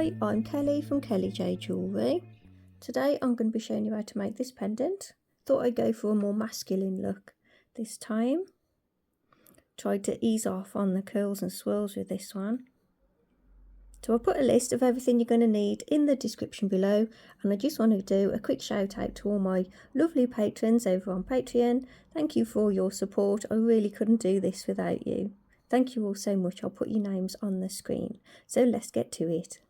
Hi, I'm Kelly from Jones Jewellery. Today I'm going to be showing you how to make this pendant. Thought I'd go for a more masculine look this time. Tried to ease off on the curls and swirls with this one. So I'll put a list of everything you're going to need in the description below, and I just want to do a quick shout out to all my lovely patrons over on Patreon. Thank you for your support. I really couldn't do this without you. Thank you all so much. I'll put your names on the screen. So let's get to it.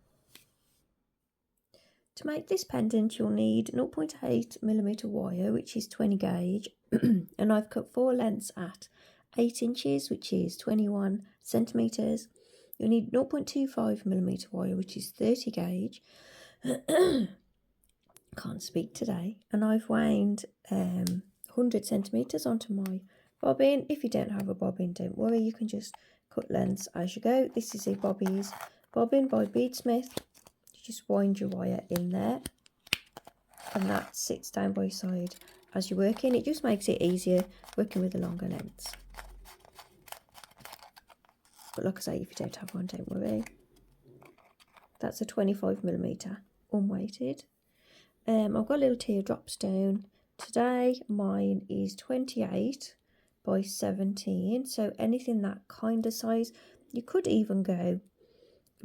To make this pendant you'll need 0.8mm wire, which is 20 gauge, and I've cut 4 lengths at 8 inches, which is 21 centimetres. You'll need 0.25mm wire, which is 30 gauge. Can't speak today. And I've wound 100 centimetres onto my bobbin. If you don't have a bobbin, don't worry, you can just cut lengths as you go. This is a Bobeeze bobbin by Beadsmith. Just wind your wire in there, and that sits down by your side as you're working. It just makes it easier working with the longer lengths. But like I say, if you don't have one, don't worry. That's a 25mm unweighted. I've got a little teardrop stone. Today mine is 28 by 17, so anything that kind of size. You could even go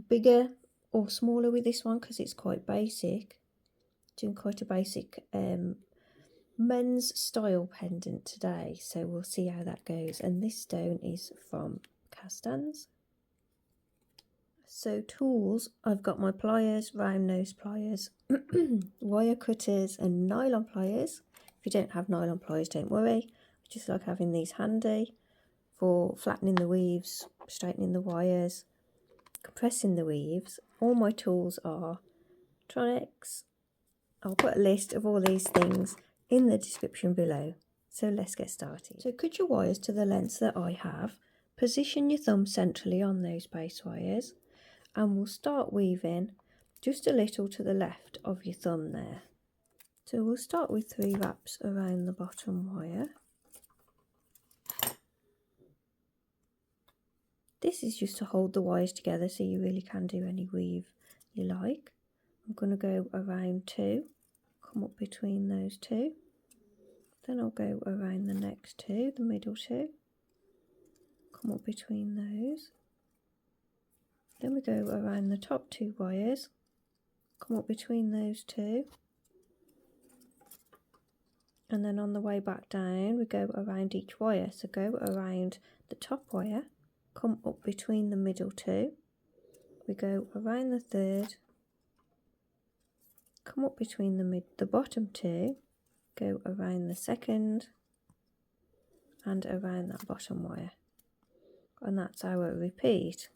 bigger or smaller with this one because it's quite basic. Doing quite a basic men's style pendant today, so we'll see how that goes. And this stone is from Castans. So tools, I've got my pliers, round nose pliers, wire cutters and nylon pliers. If you don't have nylon pliers, don't worry. I just like having these handy for flattening the weaves, straightening the wires, compressing the weaves. All my tools are Tronex. I'll put a list of all these things in the description below. So let's get started. So cut your wires to the lengths that I have. Position your thumb centrally on those base wires, and we'll start weaving just a little to the left of your thumb there. So we'll start with 3 wraps around the bottom wire. This is just to hold the wires together so you really can do any weave you like. I'm going to go around 2, come up between those 2. Then I'll go around the next 2, the middle 2, come up between those. Then we go around the top 2 wires, come up between those 2. And then on the way back down, we go around each wire. So go around the top wire, come up between the middle 2, we go around the 3rd, come up between the bottom 2, go around the 2nd, and around that bottom wire, and that's our repeat.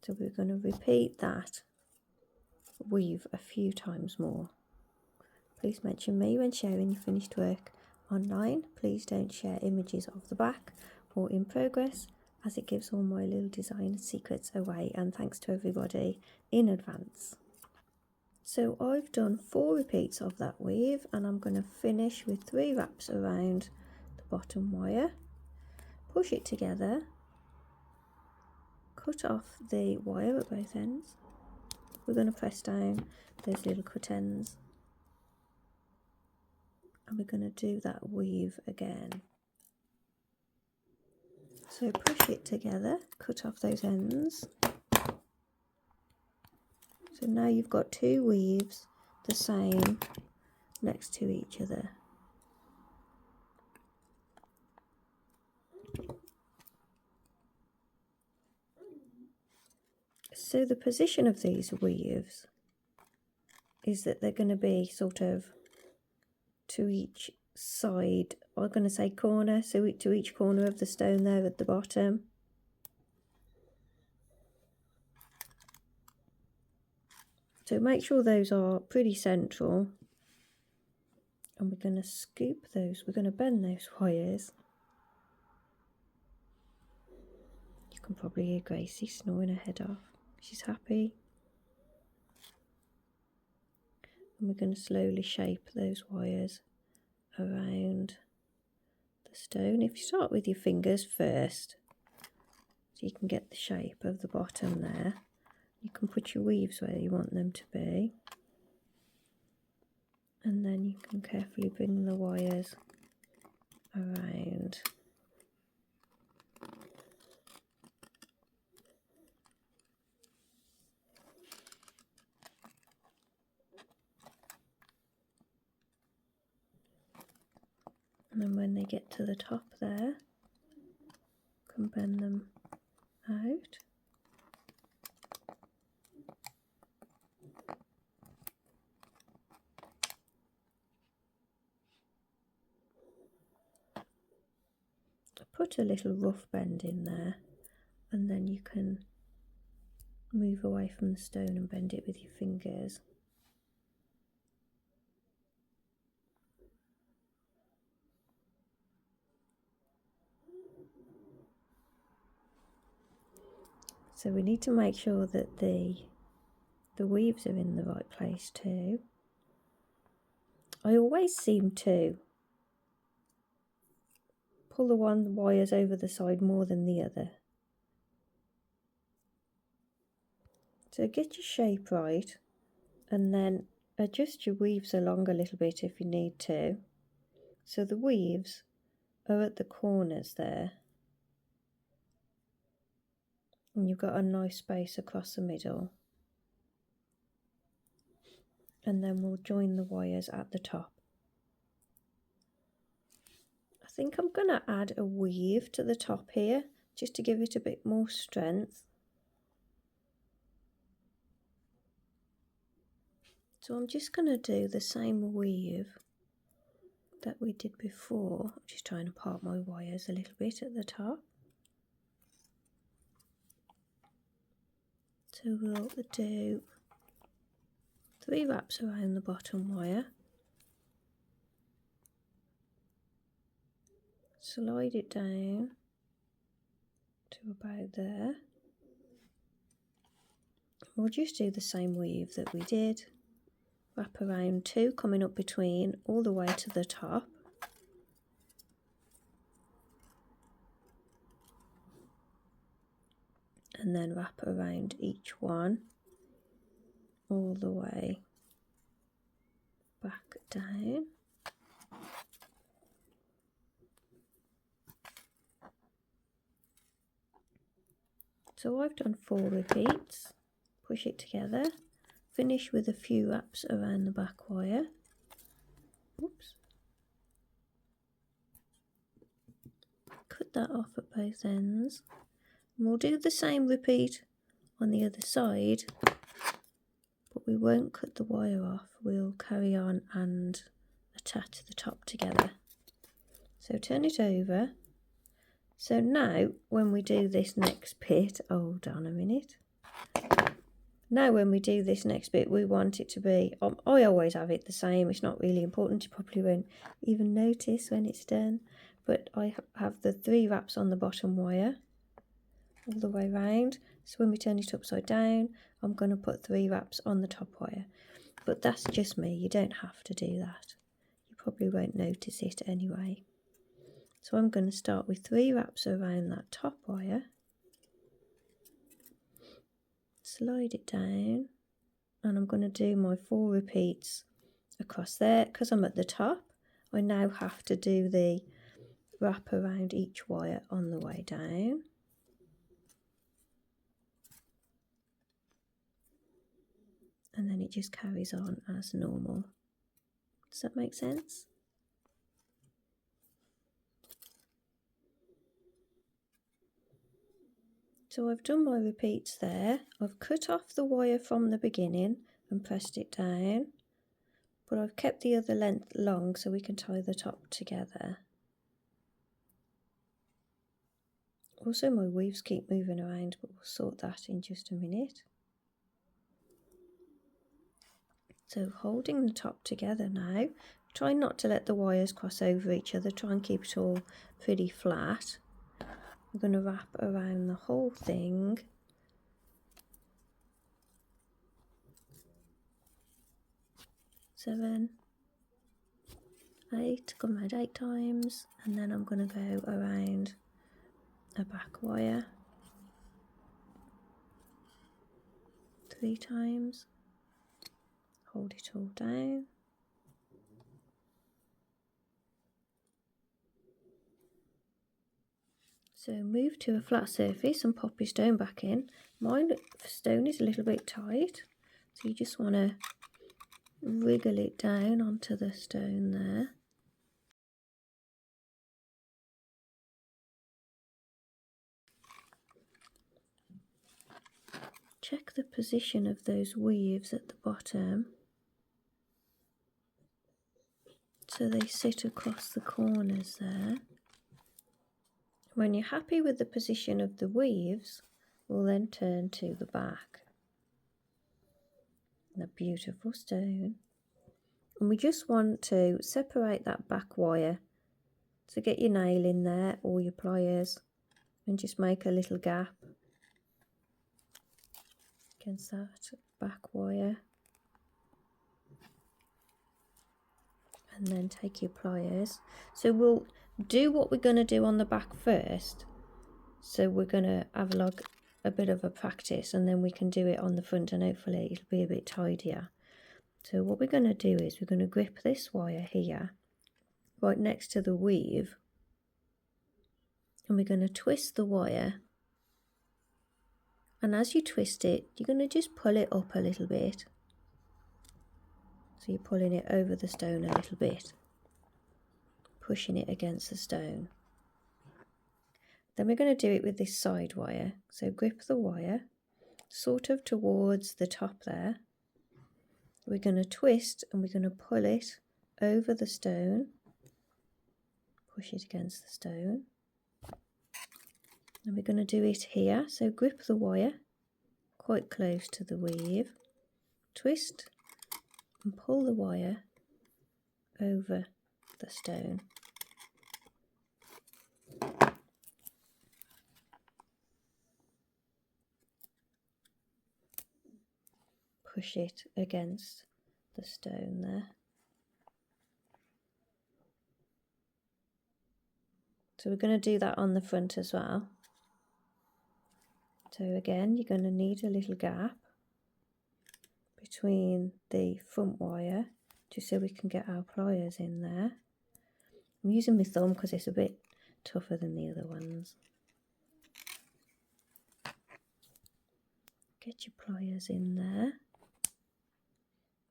So we're going to repeat that weave a few times more. Please mention me when sharing your finished work online. Please don't share images of the back or in progress, as it gives all my little design secrets away, and thanks to everybody in advance. So I've done 4 repeats of that weave, and I'm going to finish with 3 wraps around the bottom wire. Push it together, cut off the wire at both ends. We're going to press down those little cut ends, and we're going to do that weave again. So push it together, cut off those ends. So now you've got 2 weaves the same next to each other. So the position of these weaves is that they're going to be sort of to each side, I'm going to say corner, so to each corner of the stone there at the bottom. So make sure those are pretty central, and we're going to scoop those, we're going to bend those wires. You can probably hear Gracie snoring her head off. She's happy. And we're going to slowly shape those wires around the stone. If you start with your fingers first, so you can get the shape of the bottom there. You can put your weaves where you want them to be, and then you can carefully bring the wires around. And then when they get to the top there, you can bend them out. Put a little rough bend in there, and then you can move away from the stone and bend it with your fingers. So we need to make sure that the weaves are in the right place too. I always seem to pull the wires over the side more than the other. So get your shape right, and then adjust your weaves along a little bit if you need to. So the weaves are at the corners there, and you've got a nice space across the middle. And then we'll join the wires at the top. I think I'm going to add a weave to the top here, just to give it a bit more strength. So I'm just going to do the same weave that we did before. I'm just trying to part my wires a little bit at the top. So we'll do 3 wraps around the bottom wire. Slide it down to about there. We'll just do the same weave that we did. Wrap around 2 coming up between all the way to the top. And then wrap around each one all the way back down. So I've done 4 repeats. Push it together. Finish with a few wraps around the back wire. Oops. Cut that off at both ends. And we'll do the same repeat on the other side, but we won't cut the wire off. We'll carry on and attach the top together. So turn it over. So now when we do this next bit, hold on a minute. Now when we do this next bit, we want it to be, I always have it the same, it's not really important, you probably won't even notice when it's done, but I have the 3 wraps on the bottom wire all the way round. So when we turn it upside down, I'm going to put 3 wraps on the top wire. But that's just me, you don't have to do that. You probably won't notice it anyway. So I'm going to start with 3 wraps around that top wire. Slide it down, and I'm going to do my 4 repeats across there. Because I'm at the top, I now have to do the wrap around each wire on the way down. And then it just carries on as normal. Does that make sense? So I've done my repeats there. I've cut off the wire from the beginning and pressed it down, but I've kept the other length long so we can tie the top together. Also my weaves keep moving around, but we'll sort that in just a minute. So holding the top together now, try not to let the wires cross over each other, try and keep it all pretty flat. I'm going to wrap around the whole thing. Seven, 8, come around 8 times, and then I'm going to go around a back wire. 3 times, hold it all down. So move to a flat surface and pop your stone back in. Mine stone is a little bit tight, so you just want to wriggle it down onto the stone there. Check the position of those weaves at the bottom so they sit across the corners there. When you're happy with the position of the weaves, we'll then turn to the back. The beautiful stone. And we just want to separate that back wire. So get your nail in there or your pliers and just make a little gap against that back wire. And then take your pliers. So we'll do what we're going to do on the back first. So we're going to have like a bit of a practice and then we can do it on the front and hopefully it'll be a bit tidier. So what we're going to do is we're going to grip this wire here right next to the weave and we're going to twist the wire, and as you twist it you're going to just pull it up a little bit. So you're pulling it over the stone a little bit, pushing it against the stone. Then we're going to do it with this side wire. So grip the wire sort of towards the top there. We're going to twist and we're going to pull it over the stone, push it against the stone. And we're going to do it here. So grip the wire quite close to the weave, twist and pull the wire over the stone. Push it against the stone there. So we're going to do that on the front as well. So again, you're going to need a little gap between the front wire just so we can get our pliers in there. I'm using my thumb because it's a bit tougher than the other ones. Get your pliers in there.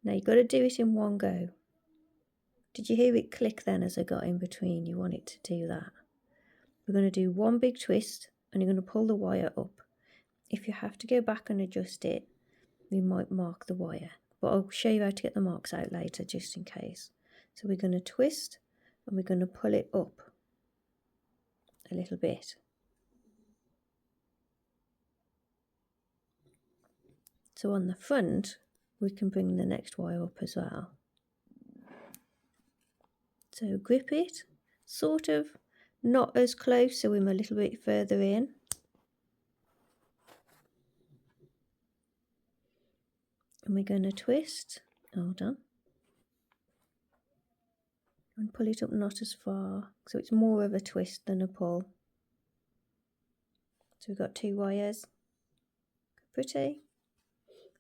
Now you've got to do it in one go. Did you hear it click then as I got in between? You want it to do that. We're going to do one big twist and you're going to pull the wire up. If you have to go back and adjust it, we might mark the wire. But I'll show you how to get the marks out later just in case. So we're going to twist and we're going to pull it up a little bit. So on the front, we can bring the next wire up as well. So grip it, sort of not as close, so we're a little bit further in. And we're going to twist, hold on, and pull it up not as far, so it's more of a twist than a pull. So we've got 2 wires, pretty.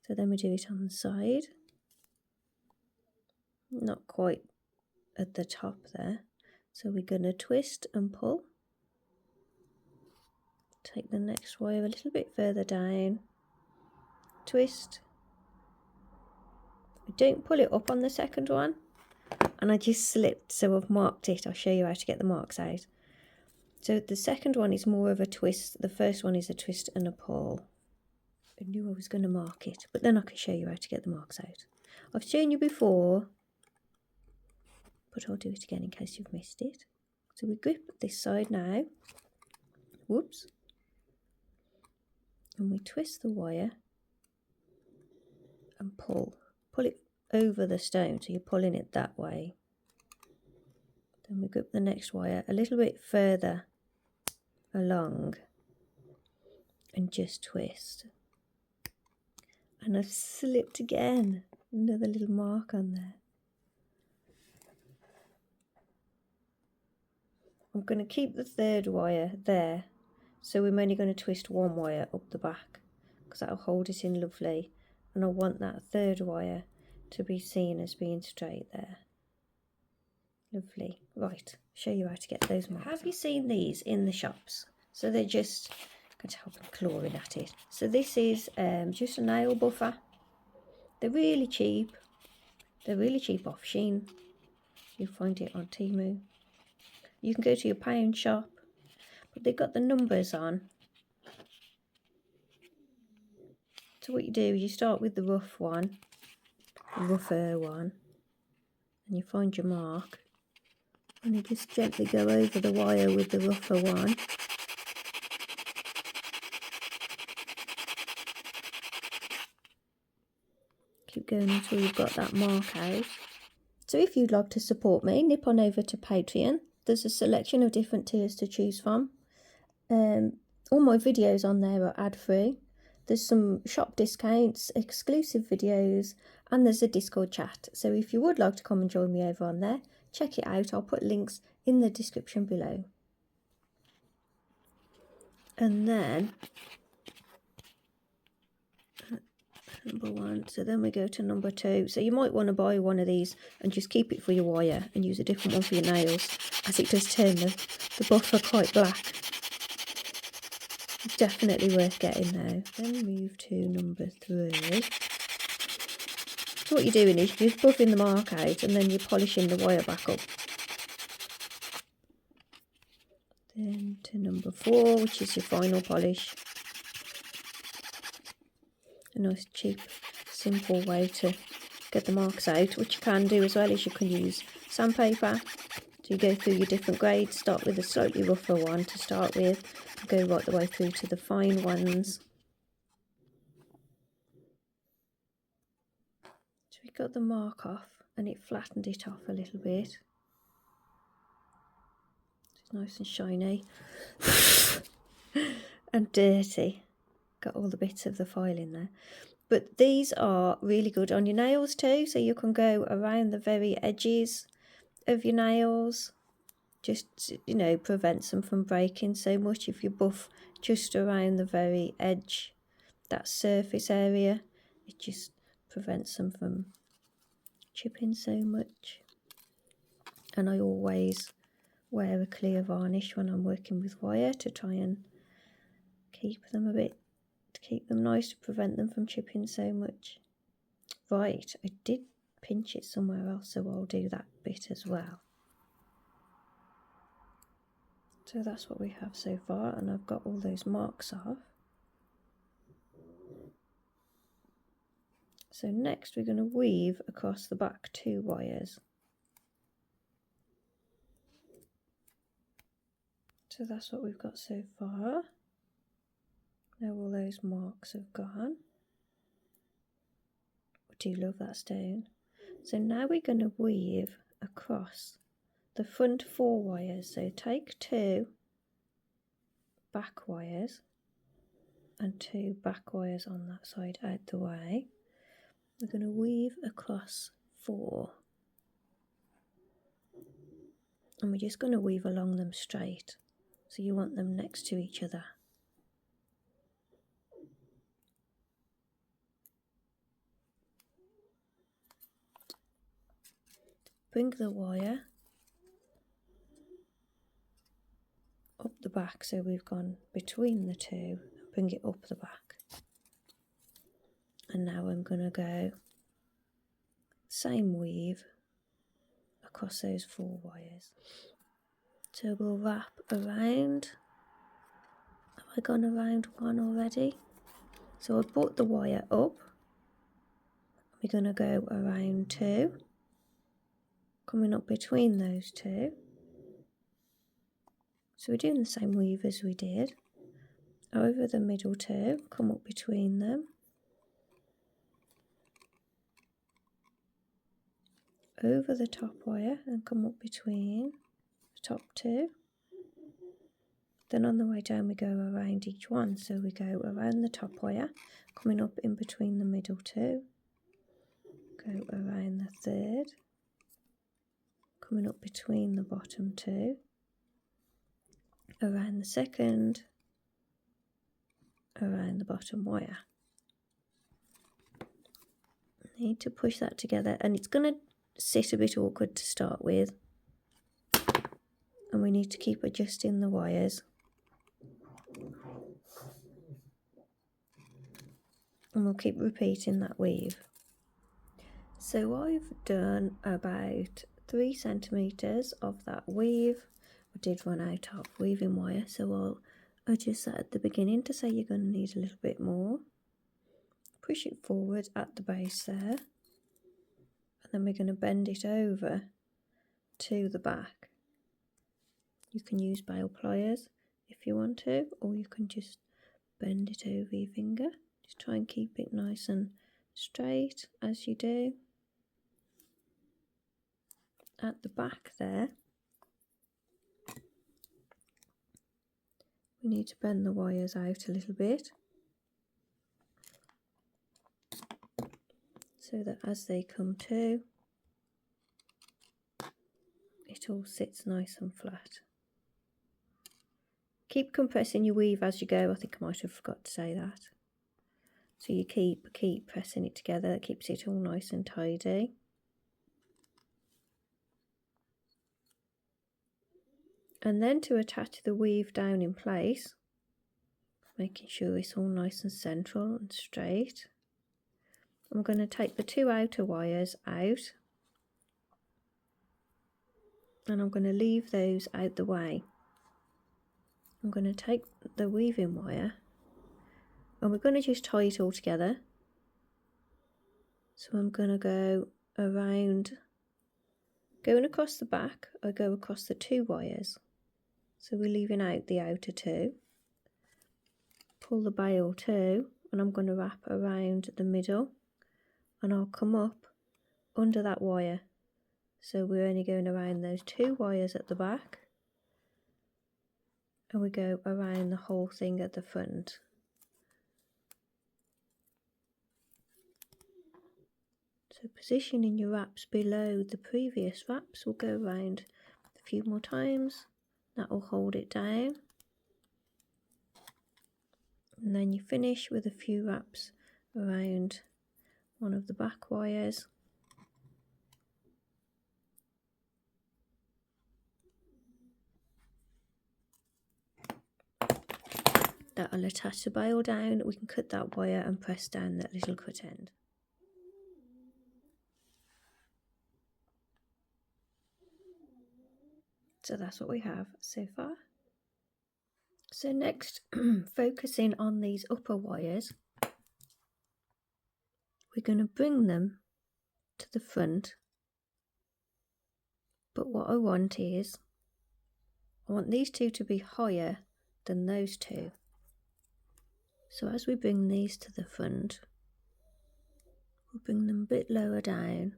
So then we do it on the side, not quite at the top there. So we're going to twist and pull. Take the next wire a little bit further down, twist. We don't pull it up on the second one, and I just slipped, so I've marked it. I'll show you how to get the marks out. So the second one is more of a twist, the first one is a twist and a pull. I knew I was going to mark it, but then I can show you how to get the marks out. I've shown you before, but I'll do it again in case you've missed it. So we grip this side now, whoops, and we twist the wire and pull it over the stone, so you're pulling it that way. Then we grip the next wire a little bit further along and just twist. And I've slipped again, another little mark on there. I'm going to keep the third wire there, so we're only going to twist one wire up the back because that'll hold it in lovely. and I want that third wire to be seen as being straight there. Lovely. Right, show you how to get those marks. Have you seen these in the shops? So they're just, going to help me clawing at it. So this is just a nail buffer. They're really cheap. They're really cheap off Shein. You'll find it on Temu. You can go to your pound shop, but they've got the numbers on. So what you do is you start with the rough one, the rougher one, and you find your mark, and you just gently go over the wire with the rougher one. Keep going until you've got that mark out. So if you'd like to support me, nip on over to Patreon. There's a selection of different tiers to choose from. All my videos on there are ad-free. There's some shop discounts, exclusive videos, and there's a Discord chat. So if you would like to come and join me over on there, check it out. I'll put links in the description below. And then number 1, so then we go to number 2. So you might want to buy one of these and just keep it for your wire and use a different one for your nails, as it does turn the buffer quite black. Definitely worth getting though. Then move to number 3. So what you're doing is you're just buffing the mark out and then you're polishing the wire back up. Then to number 4, which is your final polish. A nice cheap simple way to get the marks out. What you can do as well is you can use sandpaper. So you go through your different grades, start with a slightly rougher one to start with, and go right the way through to the fine ones. So we got the mark off and it flattened it off a little bit. It's nice and shiny and dirty. Got all the bits of the file in there. But these are really good on your nails too, so you can go around the very edges of your nails. Just, you know, prevents them from breaking so much if you buff just around the very edge, that surface area. It just prevents them from chipping so much. And I always wear a clear varnish when I'm working with wire to try and keep them nice, to prevent them from chipping so much. Right, I did pinch it somewhere else, so I'll do that bit as well. So that's what we have so far, and I've got all those marks off. So next we're going to weave across the back 2 wires. So that's what we've got so far. Now all those marks have gone. I do love that stone. So now we're going to weave across the front 4 wires. So take 2 back wires and 2 back wires on that side out the way. We're going to weave across 4. And we're just going to weave along them straight. So you want them next to each other. Bring the wire up the back, so we've gone between the 2, bring it up the back. And now I'm going to go same weave across those 4 wires. So we'll wrap around. Have I gone around 1 already? So I brought the wire up. We're going to go around 2, coming up between those 2. So we're doing the same weave as we did. Over the middle 2, come up between them. Over the top wire and come up between the top 2. Then on the way down we go around each one. So we go around the top wire, coming up in between the middle 2. Go around the 3rd, coming up between the bottom 2. Around the 2nd, around the bottom wire. Need to push that together, and it's going to sit a bit awkward to start with, and we need to keep adjusting the wires, and we'll keep repeating that weave. So I've done about 3 centimeters of that weave. I did run out of weaving wire, so I'll adjust that at the beginning to say you're going to need a little bit more. Push it forward at the base there, and then we're going to bend it over to the back. You can use bail pliers if you want to, or you can just bend it over your finger. Just try and keep it nice and straight as you do. At the back there, we need to bend the wires out a little bit, so that as they come to, it all sits nice and flat. Keep compressing your weave as you go. I think I might have forgot to say that. So you keep pressing it together. That keeps it all nice and tidy. And then to attach the weave down in place, making sure it's all nice and central and straight, I'm going to take the 2 outer wires out, and I'm going to leave those out the way. I'm going to take the weaving wire, and we're going to just tie it all together. So I'm going to go around, going across the back, I go across the 2 wires. So we're leaving out the outer 2. Pull the bail 2, and I'm going to wrap around the middle, and I'll come up under that wire. So we're only going around those 2 wires at the back, and we go around the whole thing at the front. So positioning your wraps below the previous wraps, we'll go around a few more times. That will hold it down. And then you finish with a few wraps around one of the back wires. That'll attach the bail down. We can cut that wire and press down that little cut end. So that's what we have so far. So next, focusing on these upper wires, we're going to bring them to the front. But what I want is, I want these 2 to be higher than those 2. So as we bring these to the front, we'll bring them a bit lower down.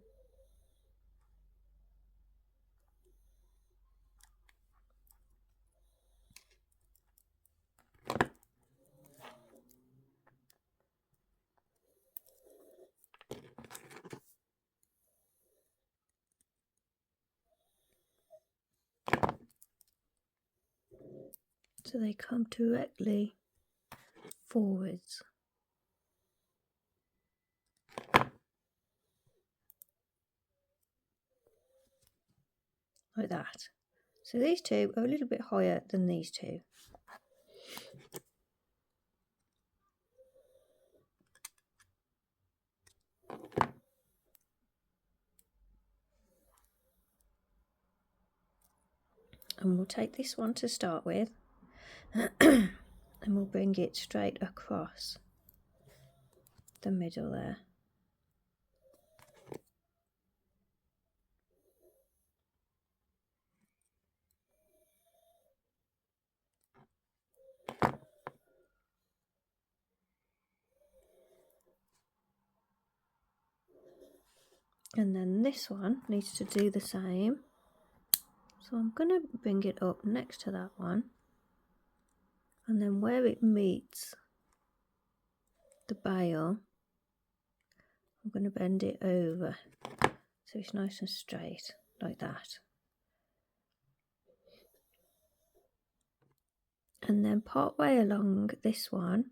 So they come directly forwards. Like that. So these 2 are a little bit higher than these 2. And we'll take this one to start with, and we'll bring it straight across the middle there. And then this one needs to do the same. So I'm going to bring it up next to that one, and then where it meets the bail, I'm going to bend it over so it's nice and straight like that. And then part way along this one,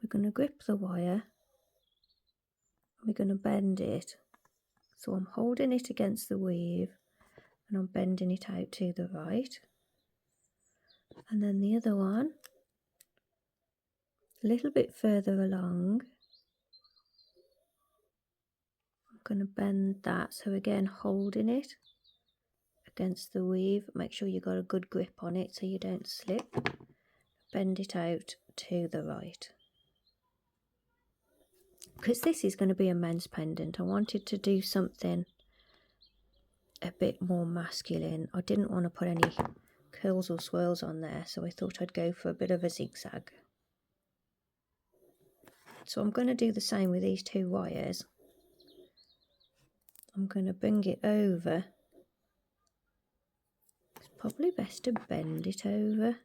we're going to grip the wire we're going to bend it. So I'm holding it against the weave and I'm bending it out to the right. And then the other one, a little bit further along, I'm going to bend that. So again, holding it against the weave. Make sure you've got a good grip on it so you don't slip. Bend it out to the right. Because this is going to be a men's pendant, I wanted to do something a bit more masculine. I didn't want to put any curls or swirls on there, so I thought I'd go for a bit of a zigzag. So I'm going to do the same with these two wires. I'm going to bring it over. It's probably best to bend it over,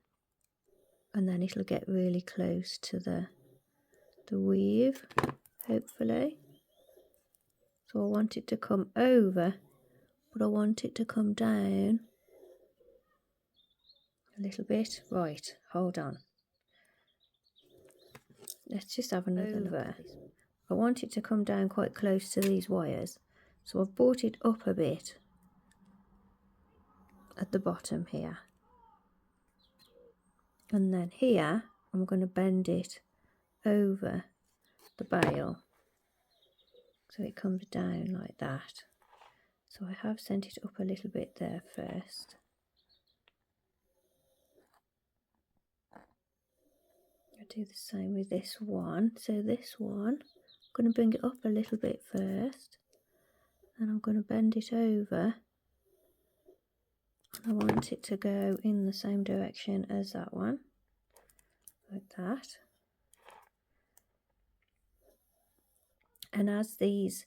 and then it'll get really close to the weave, hopefully. So I want it to come over, but I want it to come down a little bit. Right, hold on. Let's just have another look at this. I want it to come down quite close to these wires. So I've brought it up a bit at the bottom here. And then here, I'm going to bend it over the bail. So it comes down like that. So I have sent it up a little bit there first. I'll do the same with this one. So this one, I'm going to bring it up a little bit first. And I'm going to bend it over. And I want it to go in the same direction as that one. Like that. And as these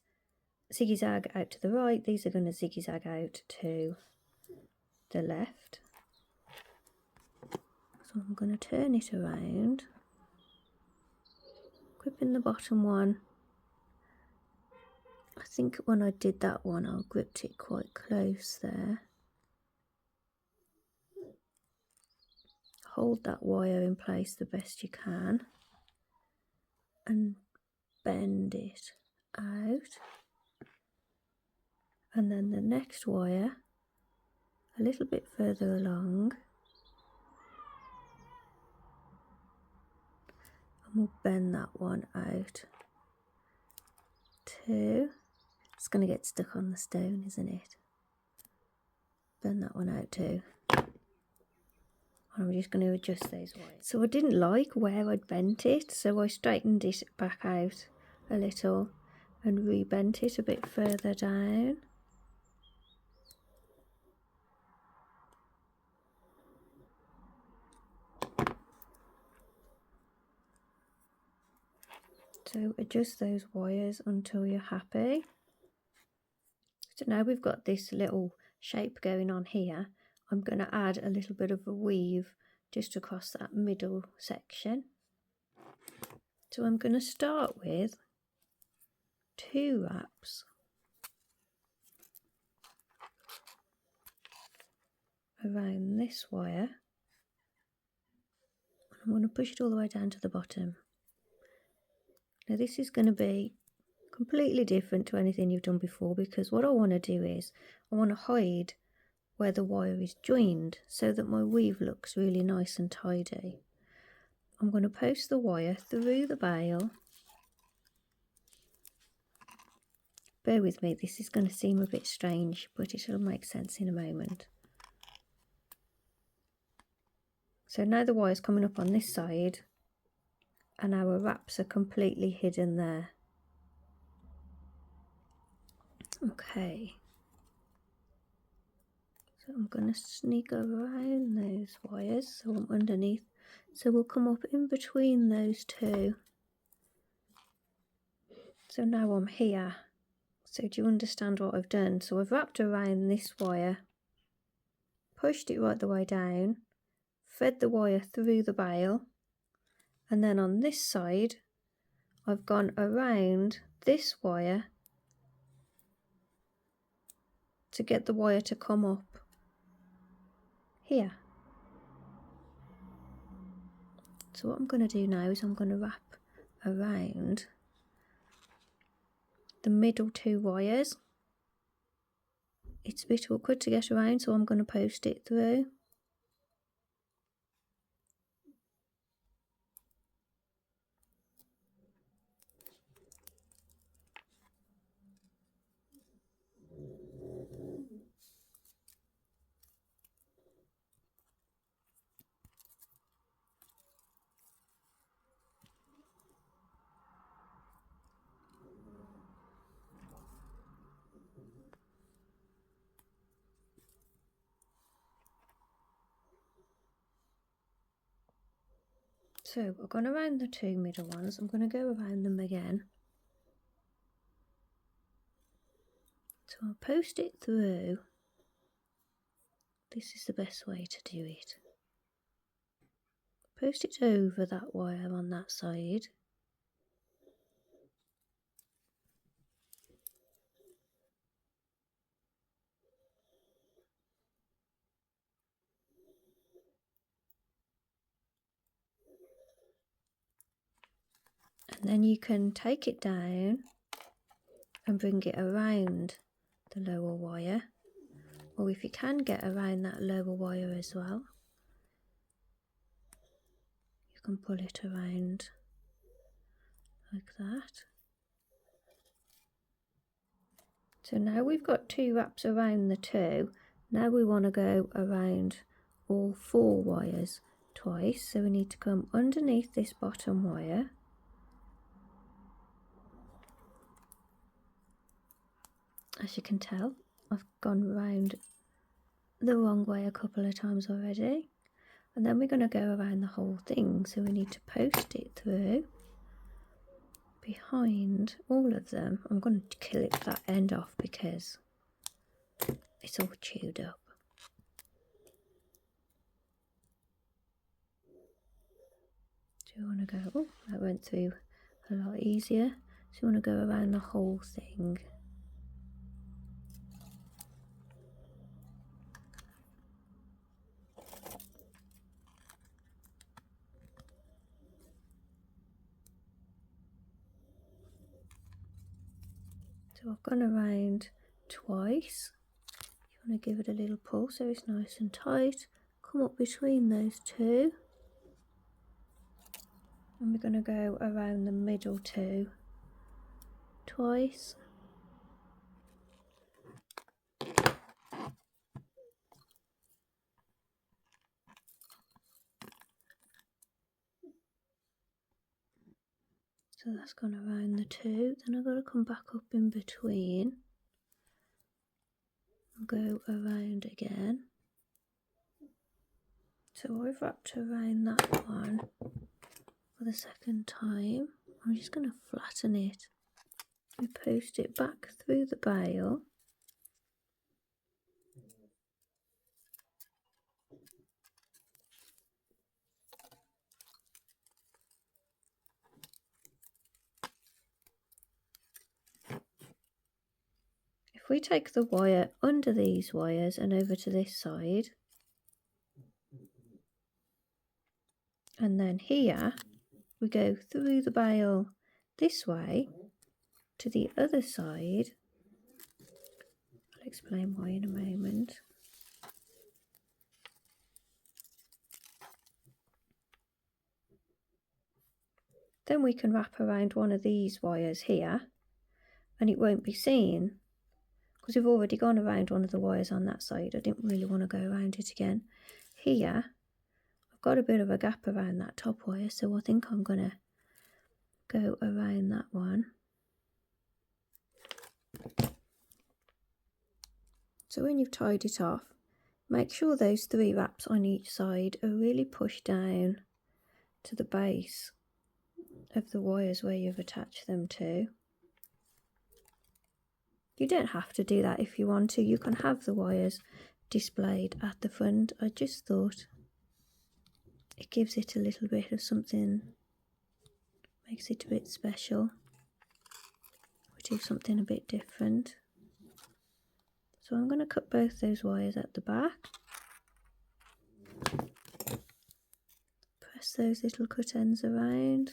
zigzag out to the right, these are going to zigzag out to the left. So I'm going to turn it around, gripping the bottom one. I think when I did that one, I gripped it quite close there. Hold that wire in place the best you can and bend it out. And then the next wire a little bit further along, and we'll bend that one out too. It's going to get stuck on the stone, isn't it? Bend that one out too. I'm just going to adjust those wires. So I didn't like where I'd bent it, so I straightened it back out a little and re-bent it a bit further down. So adjust those wires until you're happy. So now we've got this little shape going on here. I'm going to add a little bit of a weave just across that middle section. So I'm going to start with 2 wraps around this wire. I'm going to push it all the way down to the bottom. Now this is going to be completely different to anything you've done before, because what I want to do is I want to hide where the wire is joined so that my weave looks really nice and tidy. I'm going to post the wire through the bail. Bear with me, this is going to seem a bit strange, but it'll make sense in a moment. So now the wire's coming up on this side and our wraps are completely hidden there. Okay. So I'm going to sneak around those wires so I'm underneath. So we'll come up in between those two. So now I'm here. So do you understand what I've done? So I've wrapped around this wire, pushed it right the way down, fed the wire through the bail, and then on this side I've gone around this wire to get the wire to come up here. So what I'm going to do now is I'm going to wrap around the middle 2 wires. It's a bit awkward to get around, so I'm going to post it through. So I've gone around the 2 middle ones. I'm going to go around them again. So I'll post it through. This is the best way to do it. Post it over that wire on that side. And then you can take it down and bring it around the lower wire. Or if you can get around that lower wire as well, you can pull it around like that. So now we've got 2 wraps around the 2. Now we want to go around all 4 wires twice. So we need to come underneath this bottom wire. As you can tell, I've gone round the wrong way a couple of times already. And then we're going to go around the whole thing. So we need to post it through behind all of them. I'm going to clip that end off because it's all chewed up. So you want to go, oh, that went through a lot easier. So you want to go around the whole thing. So I've gone around twice. You want to give it a little pull so it's nice and tight. Come up between those 2. And we're going to go around the middle 2 twice. So that's gone around the 2. Then I've got to come back up in between and go around again. So I've wrapped around that one for the second time. I'm just going to flatten it and post it back through the bail. If we take the wire under these wires and over to this side, and then here we go through the bail this way to the other side. I'll explain why in a moment. Then we can wrap around one of these wires here and it won't be seen because we've already gone around one of the wires on that side. I didn't really want to go around it again. Here I've got a bit of a gap around that top wire, so I think I'm going to go around that one. So when you've tied it off, make sure those 3 wraps on each side are really pushed down to the base of the wires where you've attached them to. You don't have to do that if you want to. You can have the wires displayed at the front. I just thought it gives it a little bit of something, makes it a bit special. We do something a bit different. So I'm going to cut both those wires at the back. Press those little cut ends around.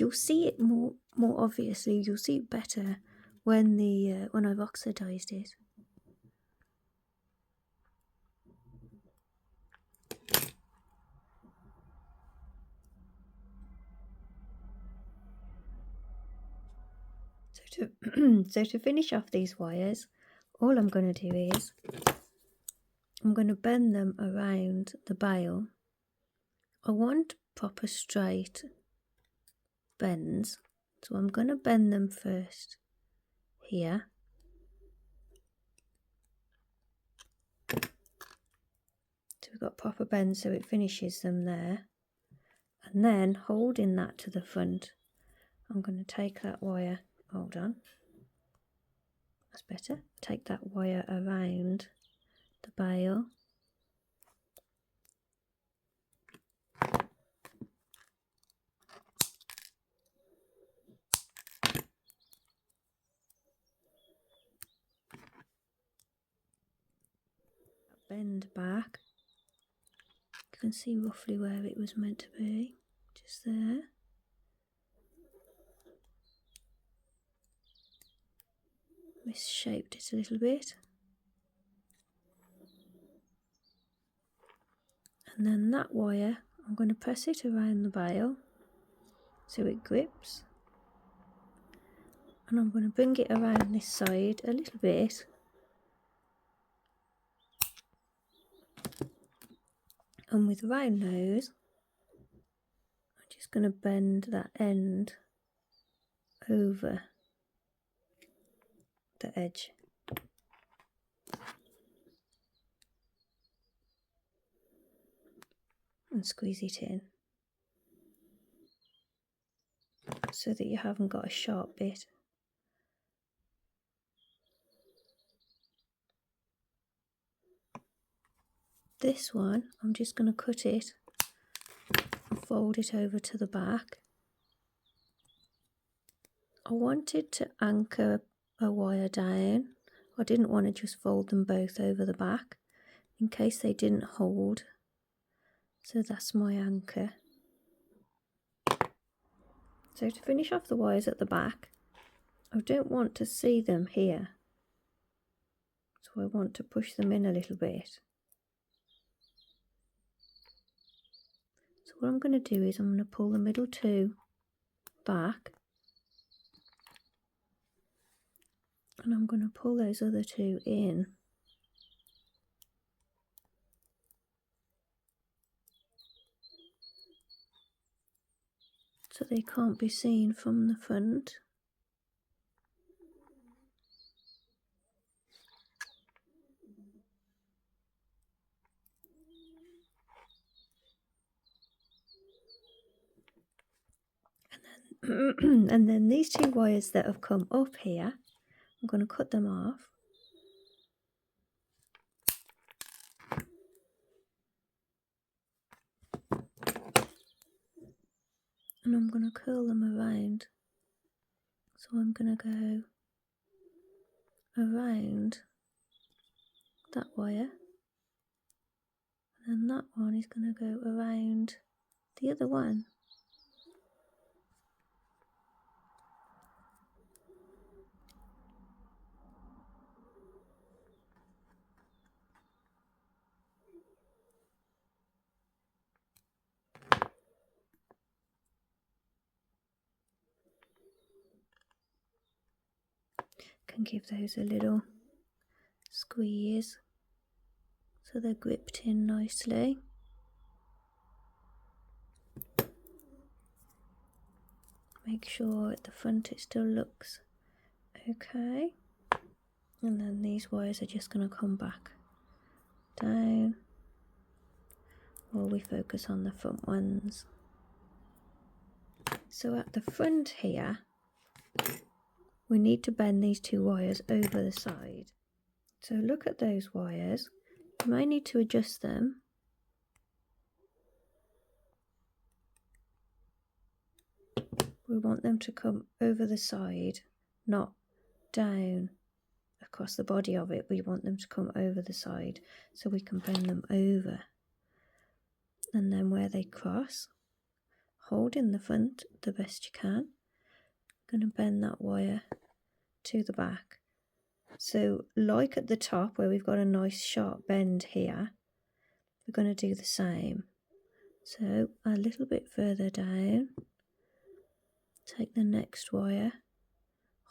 you'll see it more obviously. You'll see it better when when I've oxidized it. So to finish off these wires, all I'm going to do is I'm going to bend them around the bail. I want proper straight bends, so I'm going to bend them first here. So we've got proper bends, so it finishes them there. And then holding that to the front, I'm going to take that wire, hold on, that's better, take that wire around the bail. Bend back. You can see roughly where it was meant to be, just there. Misshaped it a little bit. And then that wire, I'm going to press it around the bail so it grips. And I'm going to bring it around this side a little bit. And with round nose, I'm just going to bend that end over the edge. And squeeze it in so that you haven't got a sharp bit. This one, I'm just going to cut it and fold it over to the back. I wanted to anchor a wire down. I didn't want to just fold them both over the back in case they didn't hold. So that's my anchor. So to finish off the wires at the back, I don't want to see them here. So I want to push them in a little bit. So what I'm going to do is I'm going to pull the middle two back. And I'm going to pull those other two in. So they can't be seen from the front. And then these two wires that have come up here, I'm going to cut them off. And I'm going to curl them around. So I'm going to go around that wire. And then that one is going to go around the other one. Can give those a little squeeze so they're gripped in nicely. Make sure at the front it still looks okay. And then these wires are just going to come back down while we focus on the front ones. So at the front here, we need to bend these two wires over the side. So look at those wires. You might need to adjust them. We want them to come over the side, not down across the body of it. We want them to come over the side so we can bend them over. And then where they cross, hold in the front the best you can. I'm going to bend that wire to the back. So like at the top where we've got a nice sharp bend here, we're going to do the same. So a little bit further down, take the next wire,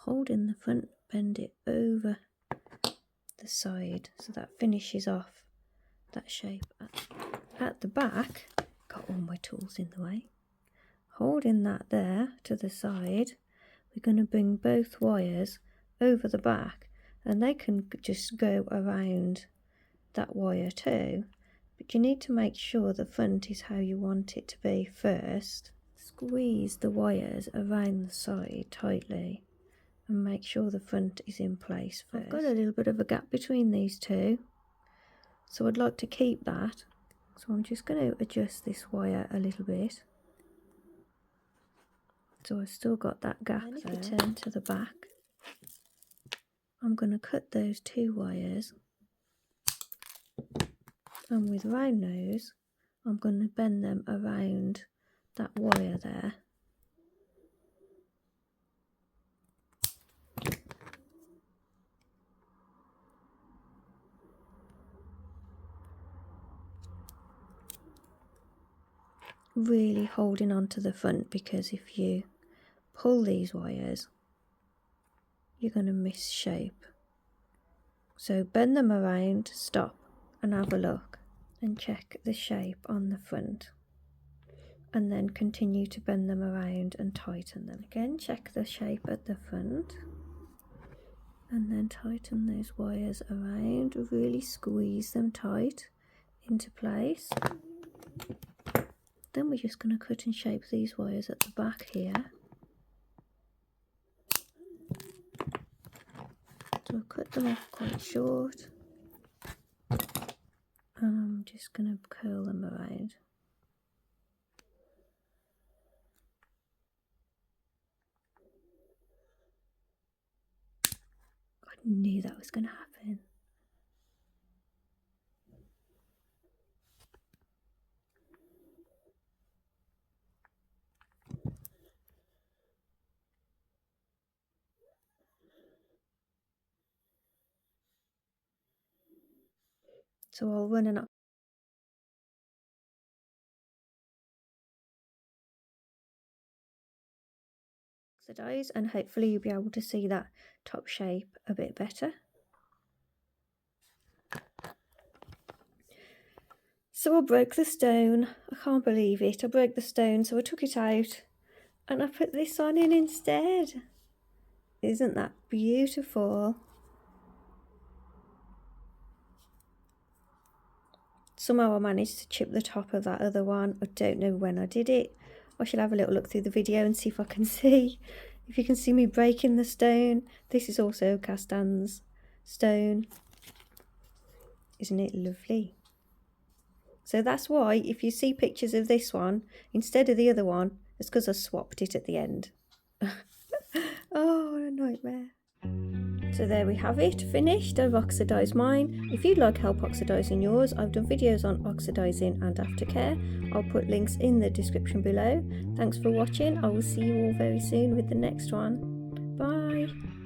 hold in the front, bend it over the side so that finishes off that shape. At the back, got all my tools in the way, holding that there to the side, we're going to bring both wires over the back, and they can just go around that wire too, but you need to make sure the front is how you want it to be first. Squeeze the wires around the side tightly and make sure the front is in place first. I've got a little bit of a gap between these two, so I'd like to keep that, so I'm just going to adjust this wire a little bit. So I've still got that gap there. If you turn to the back, I'm going to cut those two wires, and with round nose I'm going to bend them around that wire there. Really holding on to the front, because if you pull these wires you're going to miss shape. So bend them around, stop and have a look and check the shape on the front, and then continue to bend them around and tighten them. Again, check the shape at the front and then tighten those wires around, really squeeze them tight into place. Then we're just going to cut and shape these wires at the back here. So I'll cut them off quite short, and I'm just going to curl them around. I knew that was going to happen. So I'll run an oxidise, and hopefully you'll be able to see that top shape a bit better. So I broke the stone. I can't believe it. I broke the stone, so I took it out and I put this on in instead. Isn't that beautiful? Somehow I managed to chip the top of that other one. I don't know when I did it. I shall have a little look through the video and see if I can see. If you can see me breaking the stone. This is also Castan's stone. Isn't it lovely? So that's why if you see pictures of this one instead of the other one, it's because I swapped it at the end. Oh, what a nightmare. So there we have it, finished. I've oxidised mine. If you'd like help oxidising yours, I've done videos on oxidising and aftercare. I'll put links in the description below. Thanks for watching. I will see you all very soon with the next one. Bye.